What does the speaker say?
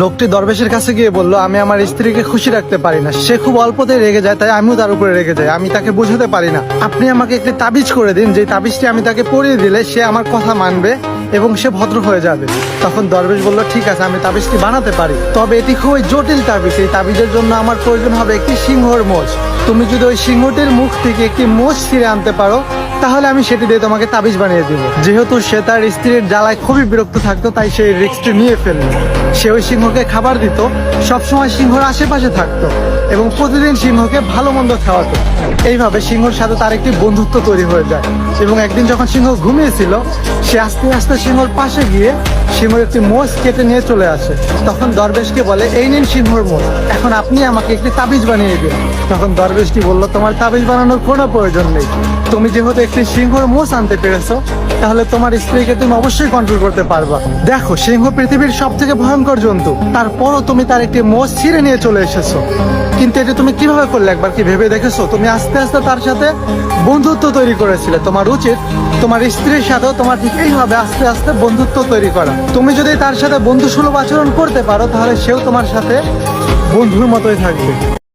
লোকটি দরবেশের কাছে গিয়ে বলল, আমি আমার স্ত্রীকে খুশি রাখতে পারি না, সে খুব অল্পতেই রেগে যায়, তাই আমিও তার উপরে রেগে যাই, আমি তাকে বোঝাতে পারি না। আপনি আমাকে একটি তাবিজ করে দিন, যে তাবিজটি আমি তাকে পরিয়ে দিলে সে আমার কথা মানবে এবং সে ভদ্র হয়ে যাবে। তখন দরবেশ বলল, ঠিক আছে, আমি তাবিজটি বানাতে পারি, তবে এটি খুবই জটিল তাবিজ। এই তাবিজের জন্য আমার প্রয়োজন হবে একটি সিংহর মোষ। তুমি যদি ওই সিংহটির মুখ থেকে একটি মোষ ছিঁড়ে আনতে পারো, তাহলে আমি সেটি দিয়ে তোমাকে তাবিজ বানিয়ে দিব। যেহেতু সে তার স্ত্রীর জ্বালায় খুবই বিরক্ত থাকতো, তাই সেই রিস্কটি নিয়ে ফেলল। সে ওই সিংহকে খাবার দিত, সবসময় সিংহর আশেপাশে থাকতো এবং প্রতিদিন সিংহকে ভালো মন্দ খাওয়াতো। এইভাবে সিংহর সাথে তার একটি বন্ধুত্ব তৈরি হয়ে যায়। এবং একদিন যখন সিংহ ঘুমিয়েছিল, সে আস্তে আস্তে সিংহর পাশে গিয়ে সিংহর একটি মোষ কেটে নিয়ে চলে আসে। তখন দরবেশকে বলে, এই নিন সিংহর মোষ, এখন আপনি আমাকে একটি তাবিজ বানিয়ে দিন। তখন দরবেশটি বলল, তোমার তাবিজ বানানোর কোনো প্রয়োজন নেই, তুমি যেহেতু একটি সিংহর মোষ আনতে পেরেছো, তাহলে তোমার স্ত্রীকে তুমি অবশ্যই কন্ট্রোল করতে পারবা। দেখো, সিংহ পৃথিবীর সব থেকে ভয়ঙ্কর জন্তু, তারপরও তুমি তার একটি মোষ ছিঁড়ে নিয়ে চলে এসেছো। কিন্তু এটা তুমি কিভাবে করলে, একবার কি ভেবে দেখেছো? তুমি আস্তে আস্তে তার সাথে বন্ধুত্ব তৈরি করেছিলে। তোমার উচিত তোমার স্ত্রীর সাথেও তোমার ঠিক এইভাবে আস্তে আস্তে বন্ধুত্ব তৈরি করা। তুমি যদি তার সাথে বন্ধুসুলভ আচরণ করতে পারো, তাহলে সেও তোমার সাথে বন্ধুর মতোই থাকবে।